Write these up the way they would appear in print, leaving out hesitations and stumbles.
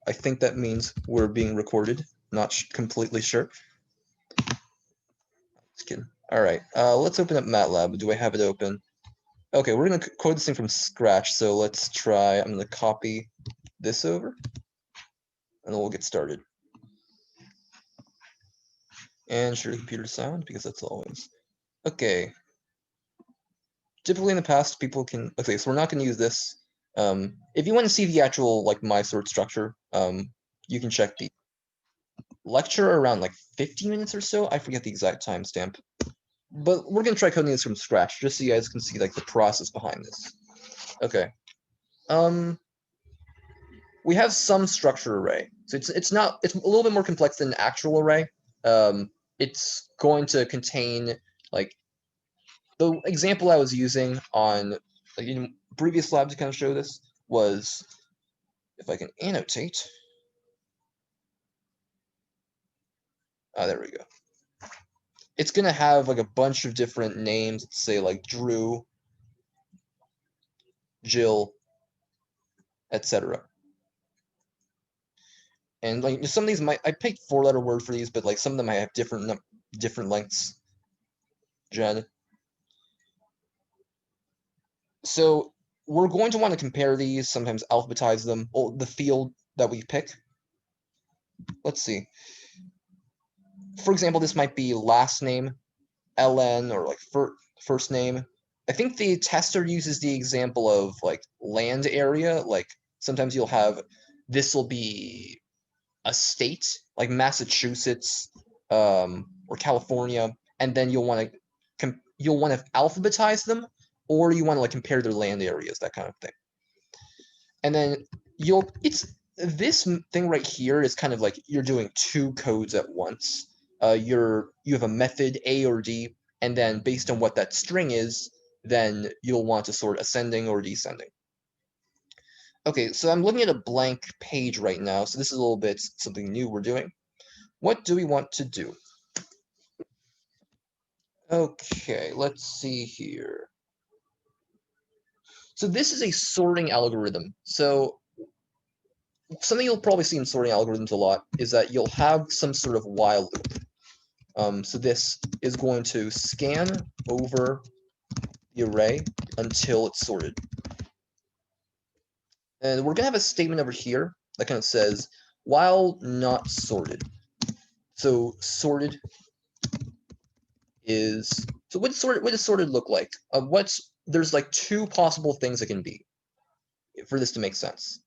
I think that means we're being recorded. Not completely sure. Just kidding. All right, let's open up MATLAB. Do I have it open? Okay, we're gonna code this thing from scratch. So let's try. I'm gonna copy this over, and then we'll get started. And share computer sound because that's always okay. Typically in the past, people can. Okay, so we're not gonna use this. If you want to see the actual like my sort structure, you can check the lecture around like 50 minutes or so. I forget the exact timestamp. But we're gonna try coding this from scratch, just so you guys can see like the process behind this. Okay. We have some structure array, so it's a little bit more complex than an actual array. It's going to contain like the example I was using on like in previous lab to kind of show this was, if I can annotate. There we go. It's gonna have like a bunch of different names. Let's say like Drew, Jill, etc. And like some of these I picked 4-letter word for these, but like some of them might have different lengths. Jen. So we're going to want to compare these, sometimes alphabetize them, or the field that we pick. Let's see. For example, this might be last name, LN, or like first name. I think the tester uses the example of like land area. Like sometimes you'll have, this will be a state, like Massachusetts, or California, and then you'll want to alphabetize them, or you want to like compare their land areas, that kind of thing. And then this thing right here is kind of like you're doing two codes at once. You have a method A or D, and then based on what that string is, then you'll want to sort ascending or descending. Okay, so I'm looking at a blank page right now, so this is a little bit something new we're doing. What do we want to do? Okay, let's see here. So this is a sorting algorithm. So something you'll probably see in sorting algorithms a lot is that you'll have some sort of while loop. So this is going to scan over the array until it's sorted. And we're going to have a statement over here that kind of says, while not sorted. So sorted is, so what does sorted look like? There's like two possible things it can be for this to make sense.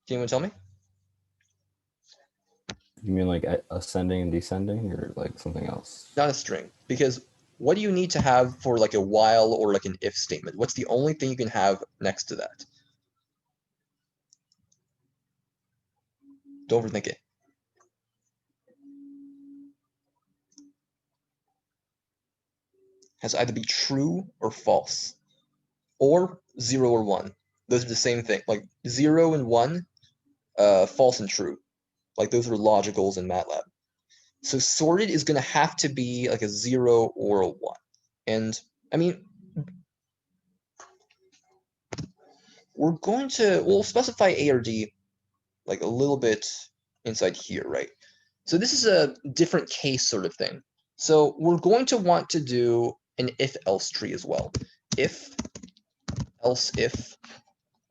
Can anyone tell me? You mean like ascending and descending, or like something else? Not a string, because what do you need to have for like a while or like an if statement? What's the only thing you can have next to that? Don't overthink it. Has to either be true or false, or 0 or 1. Those are the same thing. Like 0 and 1, false and true. Like those are logicals in MATLAB. So sorted is going to have to be like a 0 or a 1. And I mean, we'll specify A or D like a little bit inside here, right? So this is a different case sort of thing. So we're going to want to do an if-else tree as well. If, else if,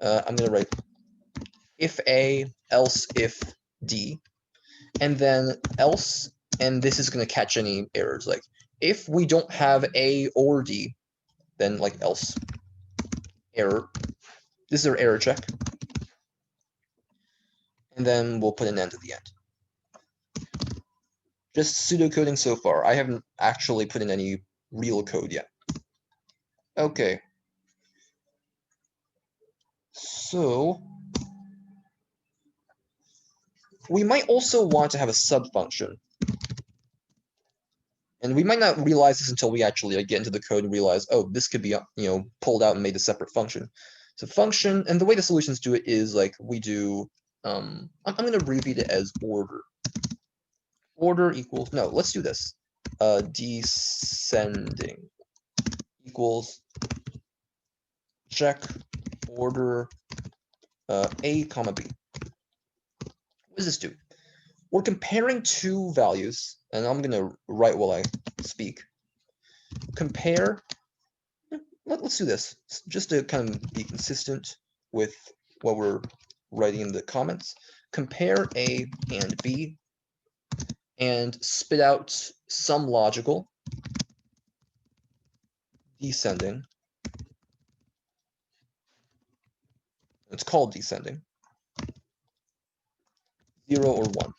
I'm going to write if A, else if D, and then else, and this is going to catch any errors. Like if we don't have A or D, then like else, error. This is our error check. And then we'll put an end at the end. Just pseudocoding so far. I haven't actually put in any real code yet. Okay. So we might also want to have a subfunction. And we might not realize this until we actually get into the code and realize, oh, this could be pulled out and made a separate function. So function, and the way the solutions do it is like we do, I'm going to abbreviate it as order. Order equals, no, let's do this. Descending equals check order A comma B. does this do? We're comparing two values, and I'm going to write while I speak. Compare, let's do this, just to kind of be consistent with what we're writing in the comments. Compare A and B, and spit out some logical descending. It's called descending. 0 or 1.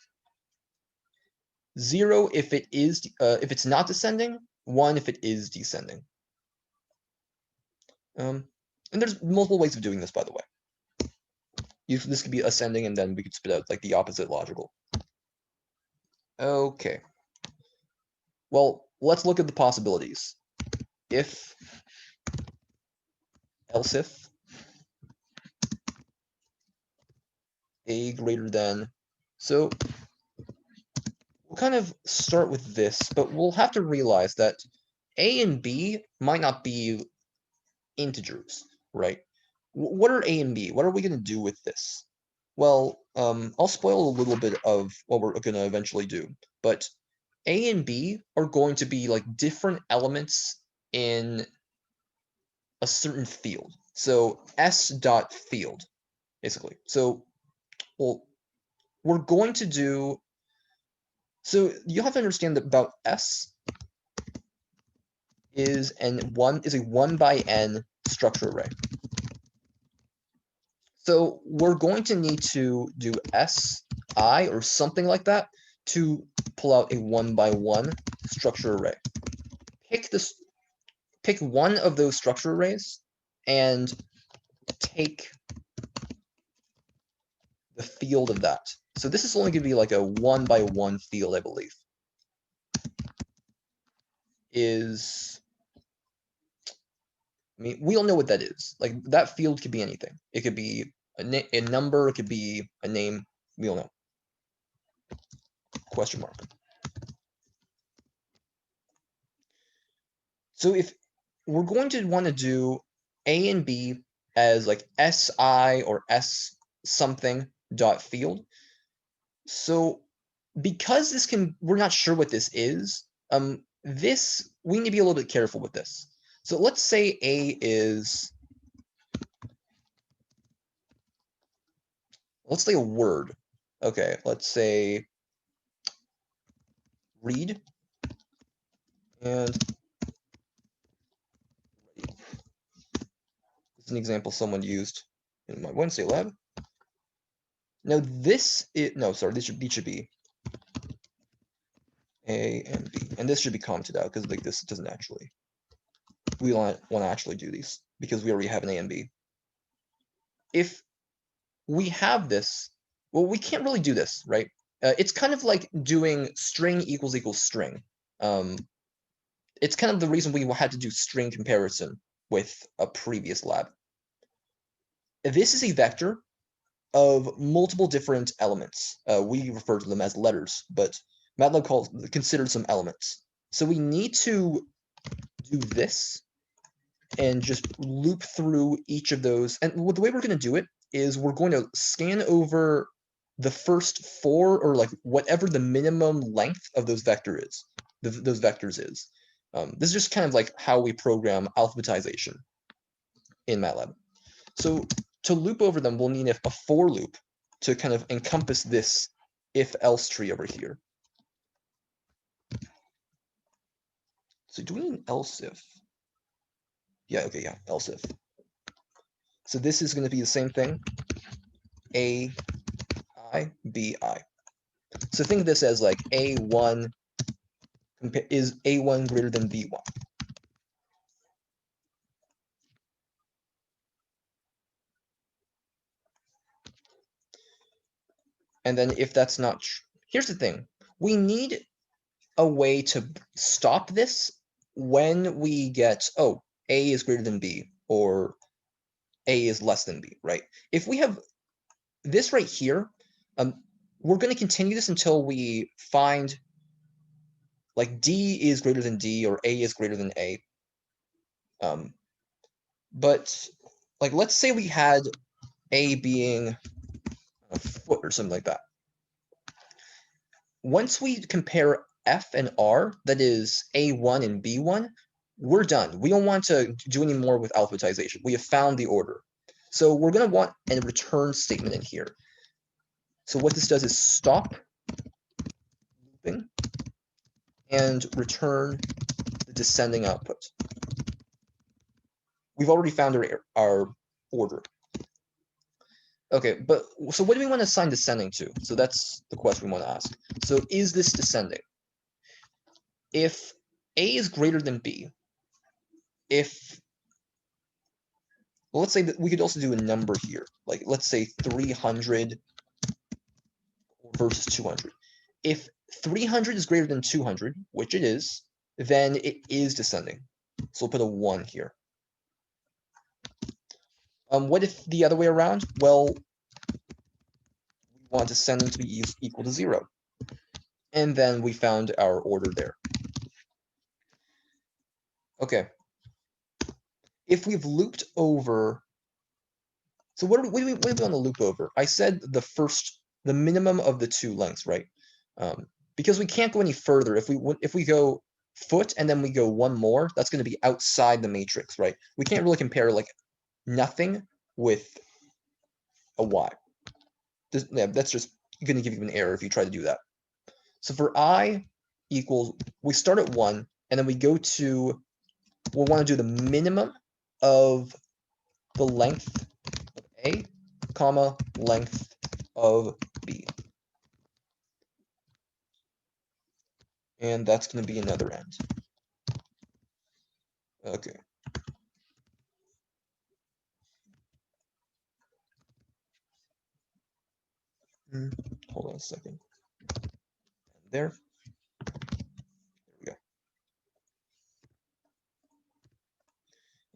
0 if if it's not descending, 1 if it is descending. And there's multiple ways of doing this, by the way. This could be ascending, and then we could spit out like the opposite logical. Okay. Well, let's look at the possibilities. If, else if, A greater than. So we'll kind of start with this, but we'll have to realize that A and B might not be integers, right? What are A and B? What are we going to do with this? Well, I'll spoil a little bit of what we're going to eventually do, but A and B are going to be like different elements in a certain field. So S dot field, basically. So, well, we're going to do. So you have to understand that about S is a 1 by n structure array. So we're going to need to do Si or something like that to pull out a 1 by 1 structure array. Pick one of those structure arrays and take the field of that. So this is only going to be like a 1 by 1 field, I believe. I mean, we all know what that is. Like, that field could be anything. It could be a number, it could be a name. We all know. Question mark. So if we're going to want to do A and B as like Si or S something dot field. So because we're not sure what this is, we need to be a little bit careful with this. So let's say A is, let's say a word. Okay, let's say read and this is an example someone used in my Wednesday lab. Now this should be A and B, and this should be commented out because like this doesn't actually. We want to actually do these because we already have an A and B. If we have this, well, we can't really do this, right? It's kind of like doing string equals string. It's kind of the reason we had to do string comparison with a previous lab. This is a vector of multiple different elements. We refer to them as letters, but MATLAB considers them elements. So we need to do this and just loop through each of those. And the way we're going to do it is we're going to scan over the first 4 or like whatever the minimum length of those vectors is. This is just kind of like how we program alphabetization in MATLAB. So to loop over them, we'll need a for loop to kind of encompass this if-else tree over here. So do we need an else if? Yeah, okay, yeah, else if. So this is going to be the same thing. A, I, B, I. So think of this as like A1 is A1 greater than B1. And then if that's not true, here's the thing. We need a way to stop this when we get, oh, A is greater than B, or A is less than B, right? If we have this right here, we're going to continue this until we find like D is greater than D or A is greater than A. But like, let's say we had A being a foot or something like that. once we compare F and R, that is A1 and B1, we're done. We don't want to do any more with alphabetization. We have found the order. So we're going to want a return statement in here. So what this does is stop looping and return the descending output. We've already found our order. Okay, but so what do we want to assign descending to? So that's the question we want to ask. So is this descending? If A is greater than B, well, let's say that we could also do a number here. Like, let's say 300 versus 200. If 300 is greater than 200, which it is, then it is descending. So we'll put a 1 here. What if the other way around? Well, we want descending to be equal to 0. And then we found our order there. Okay. If we've looped over, so what do we want to loop over? I said the minimum of the two lengths, right? Because we can't go any further. If we go foot and then we go one more, that's going to be outside the matrix, right? We can't really compare like nothing with a y. That's just going to give you an error if you try to do that. So for I equals, we start at 1 and then we go to, we'll want to do the minimum of the length of A, comma, length of B. And that's going to be another end. Okay. Hold on a second. There. There we go.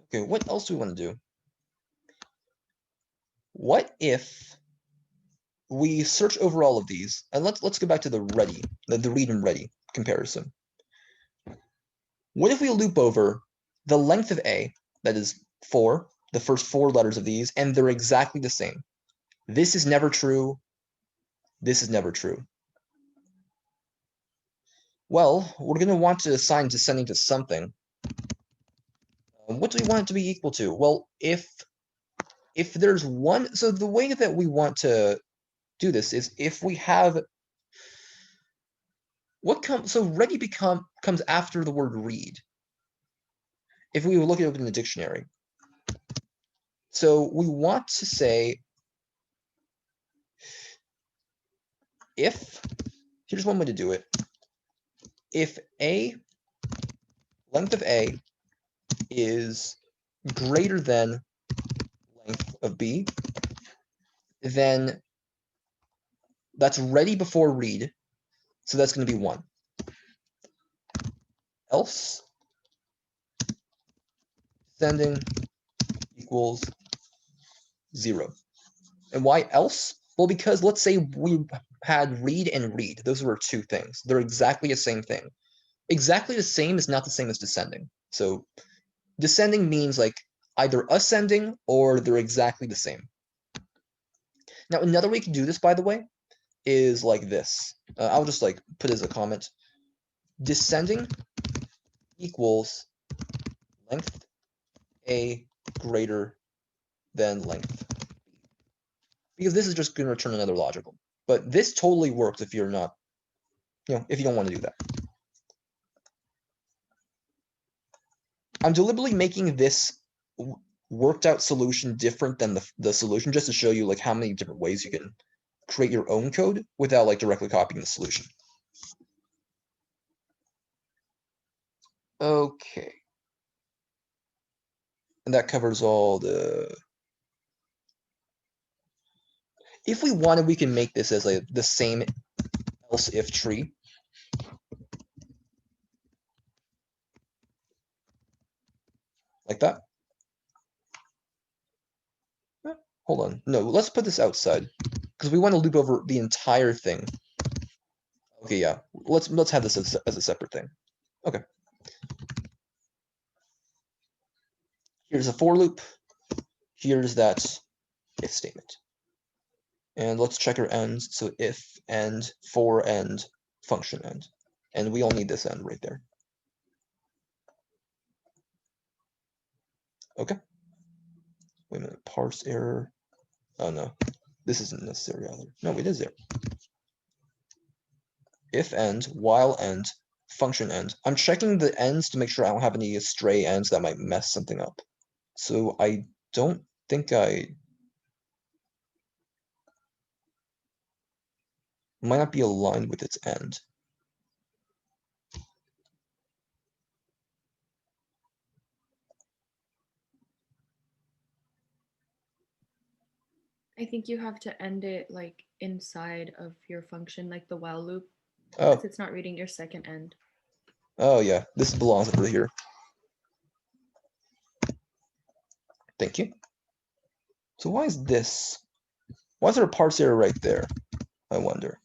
Okay, what else do we want to do? What if we search over all of these, and let's go back to the ready, the read and ready comparison. What if we loop over the length of A, that is 4, the first 4 letters of these, and they're exactly the same? This is never true. This is never true. Well, we're going to want to assign descending to something. What do we want it to be equal to? Well, if there's one, so the way that we want to do this is if we have so ready comes after the word read. If we look it up in the dictionary. So we want to say here's one way to do it. If length of A is greater than length of B, then that's ready before read. So that's going to be 1. Else descending equals 0. And why else? Well, because let's say we had read and read. Those were 2 things. They're exactly the same thing. Exactly the same is not the same as descending. So descending means like either ascending or they're exactly the same. Now, another way you can do this, by the way, is like this. I'll just like put as a comment. Descending equals length A greater than length B. Because this is just going to return another logical. But this totally works if you're not, if you don't want to do that. I'm deliberately making this worked out solution different than the solution just to show you like how many different ways you can create your own code without like directly copying the solution. Okay. And that covers all the... If we wanted, we can make this as like the same else if tree. Like that. Hold on. No, let's put this outside because we want to loop over the entire thing. Okay, yeah. Let's have this as a separate thing. Okay. Here's a for loop. Here's that if statement. And let's check our ends. So if, end, for, function end. And we all need this end right there. Okay. Wait a minute, parse error. Oh no, this isn't necessary either. No, it is there. If end, while end, function end. I'm checking the ends to make sure I don't have any stray ends that might mess something up. So I don't think I might not be aligned with its end. I think you have to end it like inside of your function, like the while loop. Oh, Because it's not reading your second end. oh yeah, this belongs over here. Thank you. So why is this? Why is there a parse error right there? I wonder.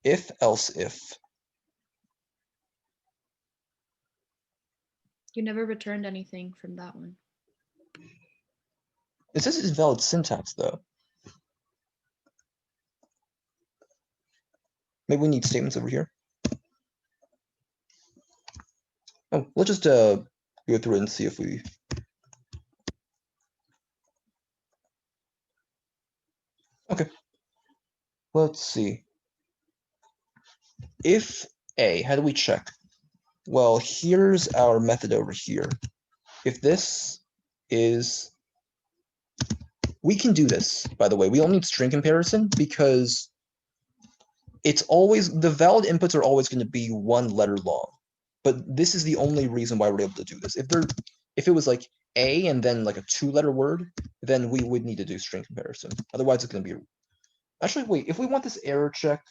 If, else, if. You never returned anything from that one. It says it's valid syntax though. Maybe we need statements over here. Oh, let's just go through it and see if we. Okay. Let's see. If A, how do we check? Well, here's our method over here. If this is, we can do this, by the way. We don't need string comparison because it's always, the valid inputs are always going to be one letter long. But this is the only reason why we're able to do this. If it was like A and then like a 2-letter word, then we would need to do string comparison. Otherwise, it's going to be. Actually, wait. If we want this error check,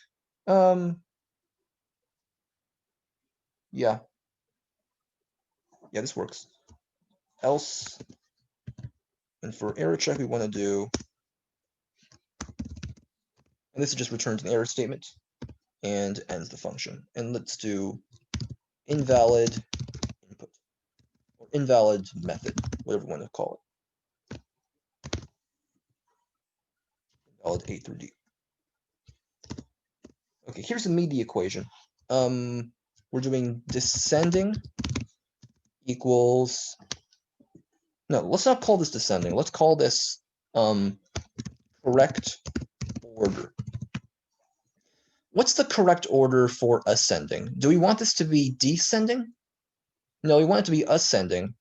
yeah, this works. Else, and for error check, we want to do, and this just returns an error statement and ends the function. And let's do invalid input or invalid method, whatever you want to call it. Invalid A through D. Okay, here's the media equation. We're doing descending equals. No, let's not call this descending. Let's call this correct order. What's the correct order for ascending? Do we want this to be descending? No, we want it to be ascending.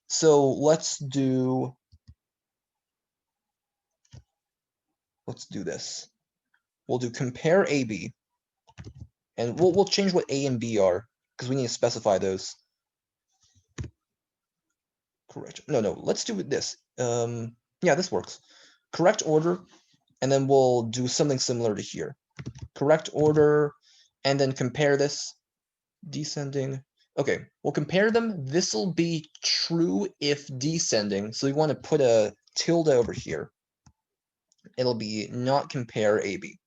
So let's do this. We'll do compare AB, and we'll change what A and B are because we need to specify those. Correct. No, let's do this. Yeah, this works. Correct order, and then we'll do something similar to here. Correct order, and then compare this. Descending. Okay, we'll compare them. This will be true if descending. So we want to put a tilde over here. It'll be not compare AB.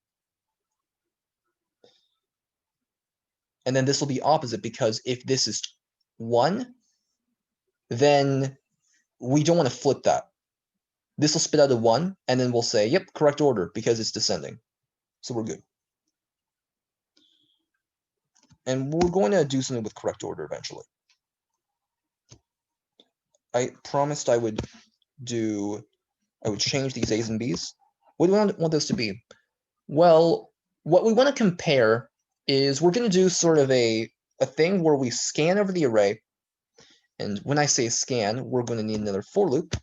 And then this will be opposite because if this is 1, then we don't want to flip that. This will spit out a 1, and then we'll say, yep, correct order because it's descending. So we're good. And we're going to do something with correct order eventually. I promised I would change these A's and B's. What do we want those to be? Well, what we want to compare is we're going to do sort of a thing where we scan over the array. And when I say scan, we're going to need another for loop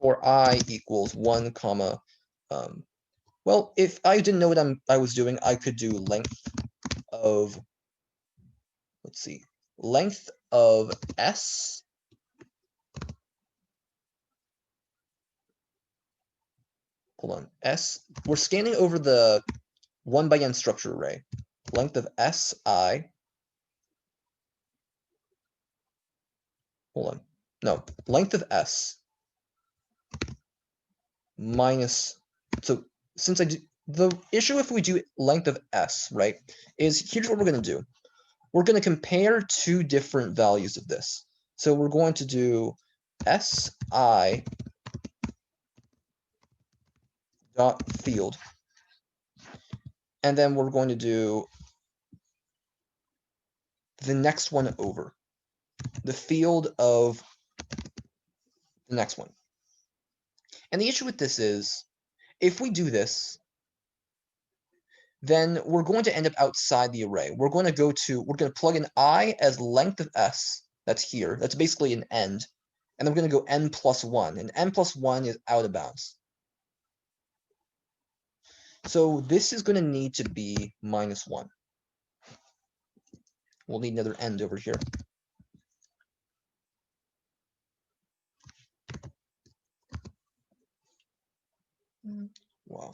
for I equals 1, comma. Well, if I didn't know what I was doing, I could do length of, let's see, length of S. Hold on, S. We're scanning over the 1 by n structure array. Length of Si. Hold on. No, length of S minus. So since I do the issue if we do length of S, right, is here's what we're going to do. We're going to compare 2 different values of this. So we're going to do Si dot field And then we're going to do the next one over, the field of the next one. And the issue with this is, if we do this, then we're going to end up outside the array. We're going to plug in I as length of S, that's here, that's basically an end, and then we're going to go n plus 1, and n plus 1 is out of bounds. So this is going to need to be -1. We'll need another end over here. Wow.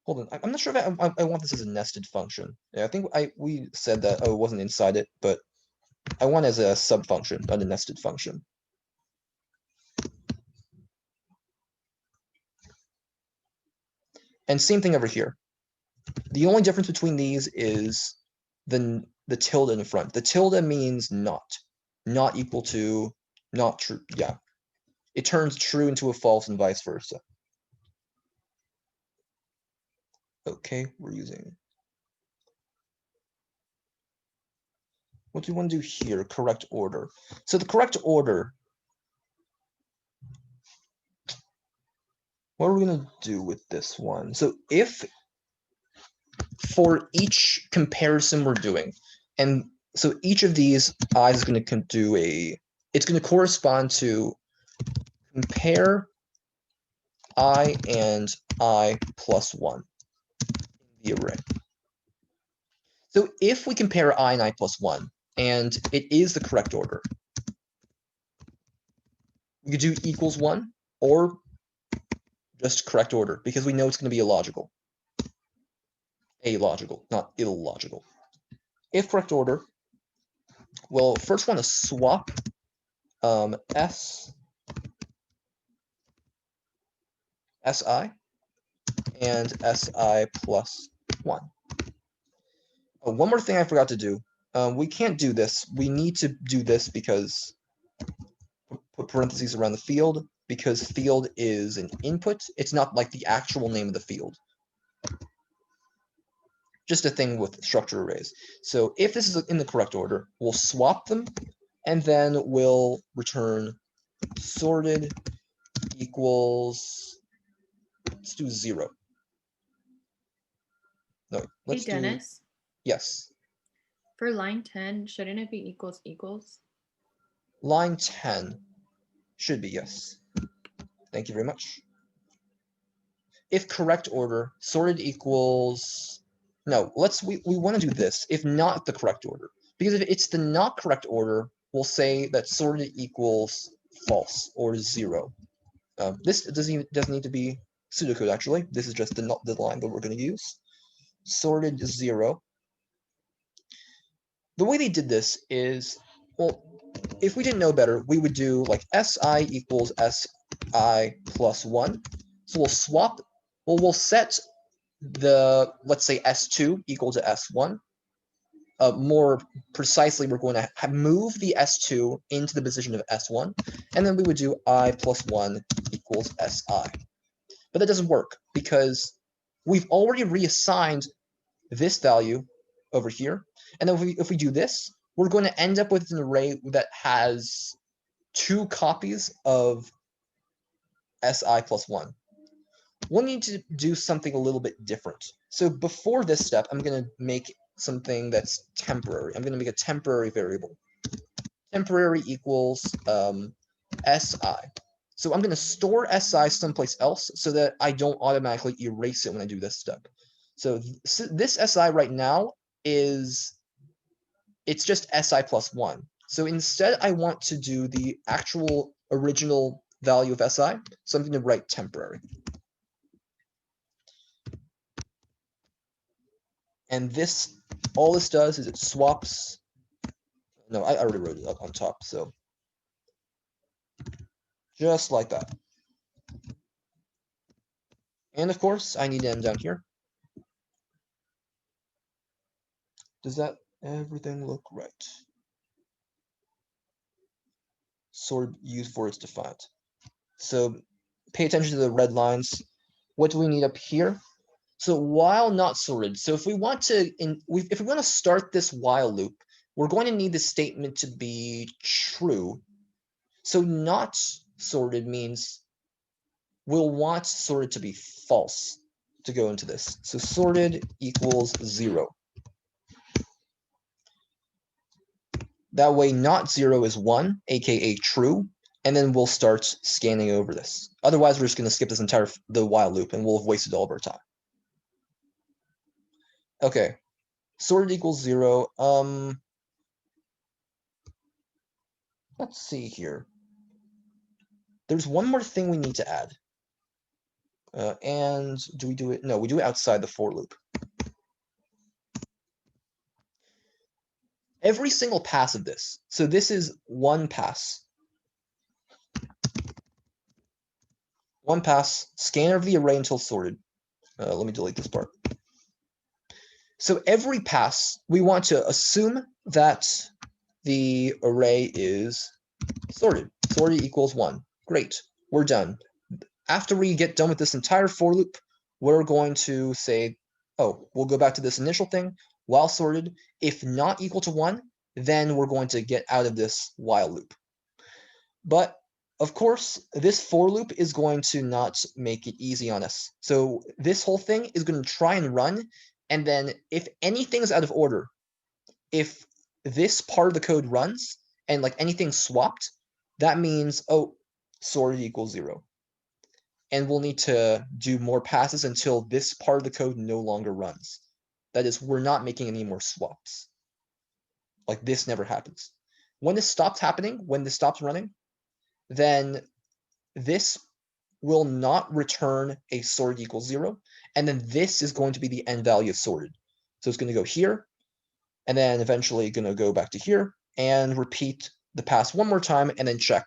Hold on, I'm not sure if I want this as a nested function. Yeah, I think we said that it wasn't inside it, but I want it as a sub function, not a nested function. And same thing over here. The only difference between these is the tilde in front. The tilde means not equal to, not true. Yeah, it turns true into a false and vice versa. Okay, we're using. What do we want to do here? Correct order. So the correct order. What are we going to do with this one? So if for each comparison we're doing, and so each of these i's is going to do it's going to correspond to compare I and I plus 1 in the array. So if we compare I and I plus 1, and it is the correct order, we could do equals 1 or just correct order, because we know it's going to be illogical. Alogical, not illogical. If correct order, we'll first want to swap si and si plus 1. Oh, one more thing I forgot to do. We can't do this. We need to do this because put parentheses around the field, because field is an input. It's not like the actual name of the field. Just a thing with structure arrays. So if this is in the correct order, we'll swap them, and then we'll return sorted equals, let's do 0. No, let's Hey, Dennis, yes. for line 10, shouldn't it be equals equals? Line 10 should be yes. Thank you very much. If correct order, sorted equals, no, we want to do this, if not the correct order. Because if it's the not correct order, we'll say that sorted equals false or 0. This doesn't need to be pseudocode, actually. This is just the line that we're going to use. Sorted 0. The way they did this is, well, if we didn't know better, we would do like si equals si plus 1. So we'll swap, well, we'll set the, let's say s2 equal to s1. More precisely, we're going to move the s2 into the position of s1, and then we would do I plus 1 equals si. But that doesn't work because we've already reassigned this value over here, and then if we do this, we're going to end up with an array that has 2 copies of si plus 1. We'll need to do something a little bit different. So before this step, I'm going to make something that's temporary. I'm going to make a temporary variable. Temporary equals si. So I'm going to store si someplace else so that I don't automatically erase it when I do this step. So this si right now it's just si plus 1. So instead, I want to do the actual original value of si. So I'm going to write temporary. And this, all this does is it swaps. No, I already wrote it up on top, so just like that. And of course, I need n down here. Does that everything look right? sorted used for its defined. So pay attention to the red lines. What do we need up here? So while not sorted, so if we want to, if we want to start this while loop, we're going to need the statement to be true. So not sorted means we'll want sorted to be false to go into this. So sorted equals 0. That way not 0 is 1, aka true, and then we'll start scanning over this. Otherwise, we're just going to skip this entire the while loop and we'll have wasted all of our time. Okay, sorted equals 0. Let's see here. There's one more thing we need to add. And do we do it? No, we do it outside the for loop. Every single pass of this. So this is one pass. One pass, scanner of the array until sorted. Let me delete this part. So every pass, we want to assume that the array is sorted. Sorted equals 1. Great, we're done. After we get done with this entire for loop, we're going to say, oh, we'll go back to this initial thing, while sorted. If not equal to 1, then we're going to get out of this while loop. But of course, this for loop is going to not make it easy on us. So this whole thing is going to try and run, and then if anything is out of order, if this part of the code runs and like anything swapped, that means, oh, sorted equals 0. And we'll need to do more passes until this part of the code no longer runs. That is, we're not making any more swaps. Like this never happens. When this stops happening, when this stops running, then this will not return a sorted equals 0. And then this is going to be the end value of sorted. So it's going to go here, and then eventually going to go back to here and repeat the pass one more time and then check.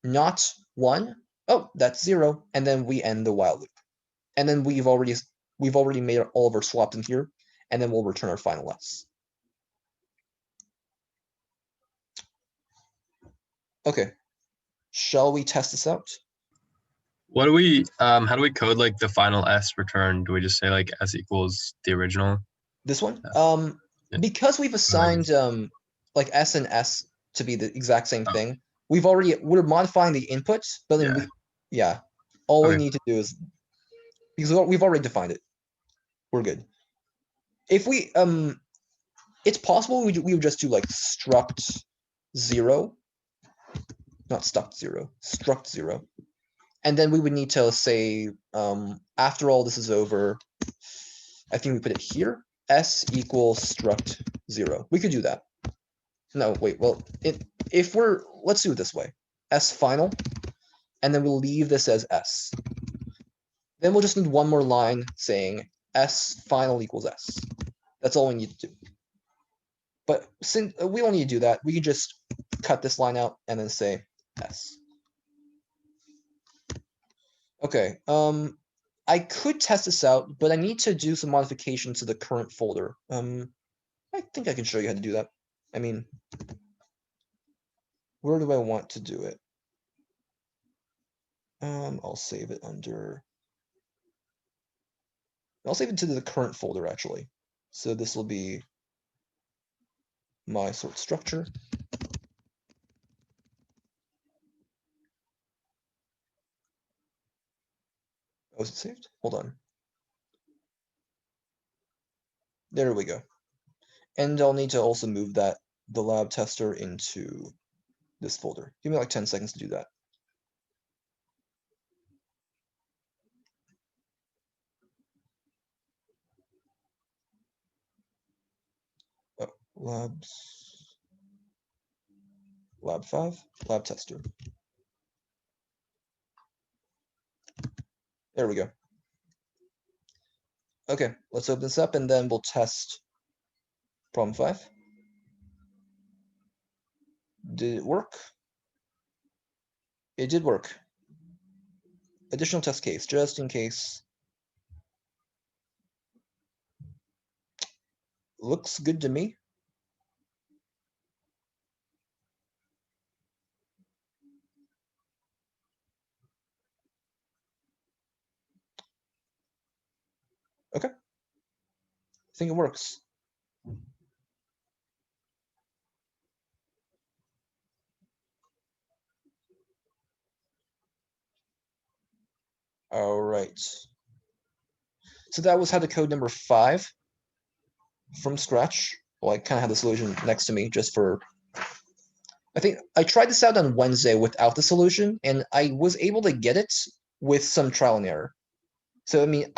Not 1. Oh, that's 0. And then we end the while loop. And then we've already made all of our swaps in here, and then we'll return our final S. Okay. Shall we test this out? What do we how do we code like the final S return? Do we just say like S equals the original? This one? Yeah. Because we've assigned like S and S to be the exact same Oh. thing, we're modifying the inputs, but then all we Okay. need to do is, because we've already defined it, we're good. If we it's possible we would just do like struct 0, not struct 0, struct 0, and then we would need to say after all this is over, I think we put it here, S equals struct 0. We could do that. No, wait, well, let's do it this way. S final, and then we'll leave this as S. Then we'll just need one more line saying S final equals S. That's all we need to do. But since we don't need to do that, we can just cut this line out and then say S. Okay, I could test this out, but I need to do some modifications to the current folder. I think I can show you how to do that. I mean, where do I want to do it? I'll save it under. I'll save it to the current folder actually. So this will be my sort structure. Oh, is it saved? Hold on. There we go. And I'll need to also move the lab tester into this folder. Give me like 10 seconds to do that. Oh, lab 5, lab tester. There we go. Okay, let's open this up and then we'll test problem 5. Did it work? It did work. Additional test case, just in case. Looks good to me. I think it works. All right. So that was how to code number 5 from scratch. Well, I kind of have the solution next to me just for. I think I tried this out on Wednesday without the solution, and I was able to get it with some trial and error. So I mean,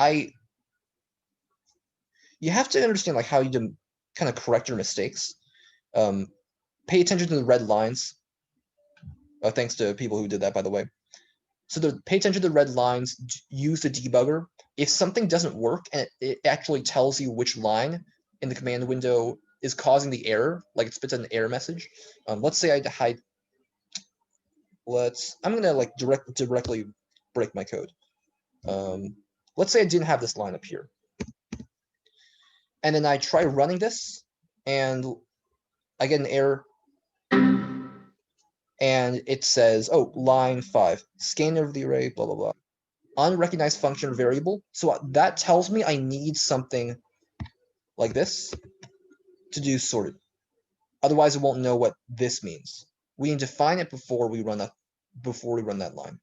you have to understand like how you kind of correct your mistakes. Pay attention to the red lines. Thanks to people who did that, by the way. So pay attention to the red lines, use the debugger. If something doesn't work and it actually tells you which line in the command window is causing the error, like it spits out an error message. Let's say I hide. I'm gonna like directly break my code. Let's say I didn't have this line up here. And then I try running this and I get an error. And it says, oh, line 5, scan over the array, blah, blah, blah. Unrecognized function variable. So that tells me I need something like this to do sorted. Otherwise, it won't know what this means. We need to define it before we run that line.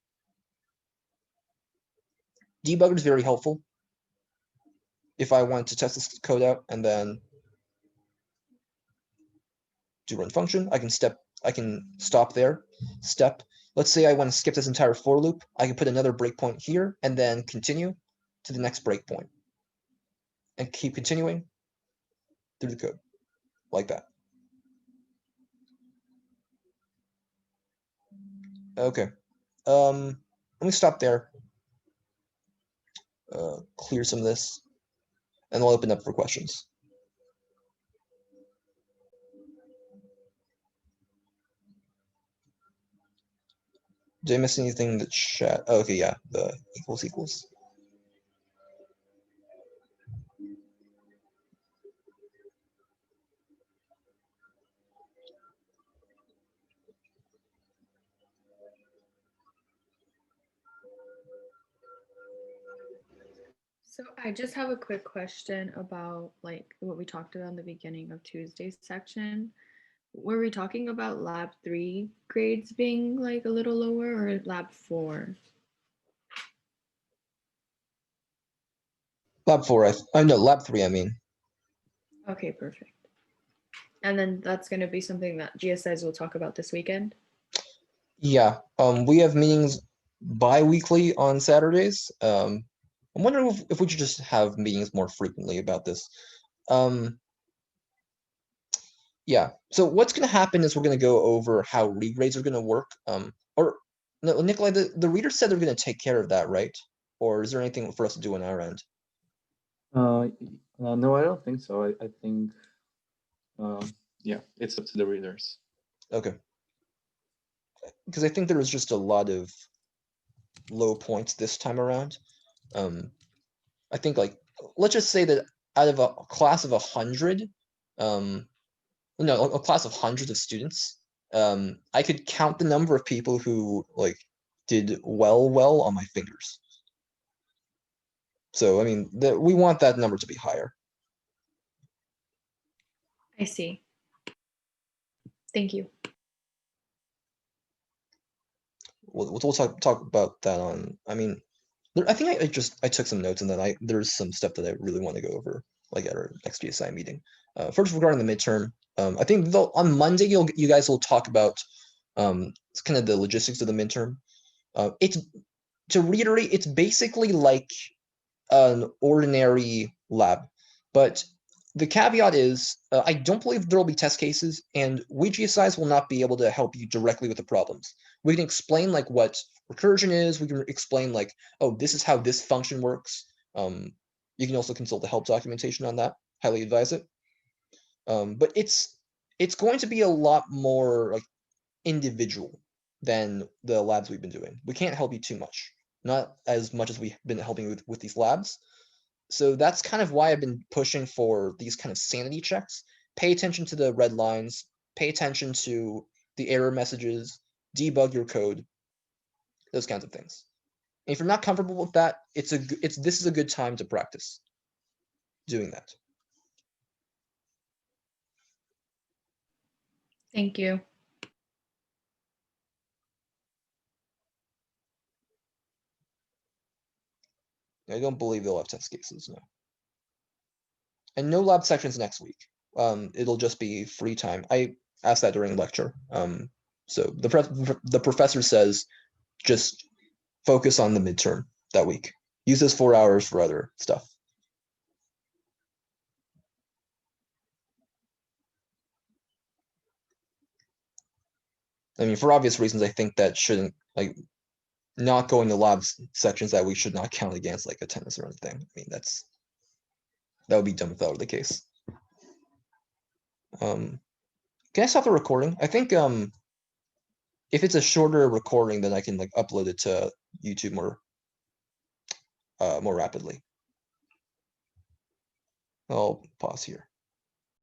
Debugger is very helpful. If I want to test this code out and then do run function, I can stop there, step. Let's say I want to skip this entire for loop. I can put another breakpoint here and then continue to the next breakpoint and keep continuing through the code like that. Okay. Let me stop there. Clear some of this and we'll open up for questions. Did I miss anything in the chat? Oh, okay, yeah, the equals. So I just have a quick question about like what we talked about in the beginning of Tuesday's section. Were we talking about lab 3 grades being like a little lower or lab 4? Lab 4, no, lab 3, I mean. Okay, perfect. And then that's going to be something that GSIs will talk about this weekend? Yeah, we have meetings bi-weekly on Saturdays. I'm wondering if we should just have meetings more frequently about this. Yeah, so what's going to happen is we're going to go over how regrades are going to work. Or no, Nikolai, the reader said they're going to take care of that, right? Or is there anything for us to do on our end? No, I don't think so. I think, yeah, it's up to the readers. Okay. Because I think there was just a lot of low points this time around. I think like, let's just say that out of a class of 100, no, a class of hundreds of students, I could count the number of people who like did well on my fingers. So I mean, we want that number to be higher. I see. Thank you. We'll talk about that on. I mean, I think I took some notes and then there's some stuff that I really want to go over like at our next GSI meeting. First regarding the midterm, I think on Monday you guys will talk about it's kind of the logistics of the midterm. It's, to reiterate, it's basically like an ordinary lab, but the caveat is I don't believe there will be test cases, and we GSIs will not be able to help you directly with the problems. We can explain like what recursion is. We can explain like, oh, this is how this function works. You can also consult the help documentation on that. Highly advise it. But it's going to be a lot more like individual than the labs we've been doing. We can't help you too much, not as much as we've been helping with these labs. So that's kind of why I've been pushing for these kind of sanity checks. Pay attention to the red lines, pay attention to the error messages, debug your code, those kinds of things. And if you're not comfortable with that, this is a good time to practice. doing that. Thank you. I don't believe they'll have test cases, no. And no lab sections next week. It'll just be free time. I asked that during lecture. So the professor says just focus on the midterm that week. Use those 4 hours for other stuff. I mean, for obvious reasons, I think that shouldn't, like, not going to lab sections that we should not count against like attendance or anything. I mean, that would be dumb if that were the case. Can I stop the recording? I think if it's a shorter recording, then I can like upload it to YouTube more rapidly. I'll pause here.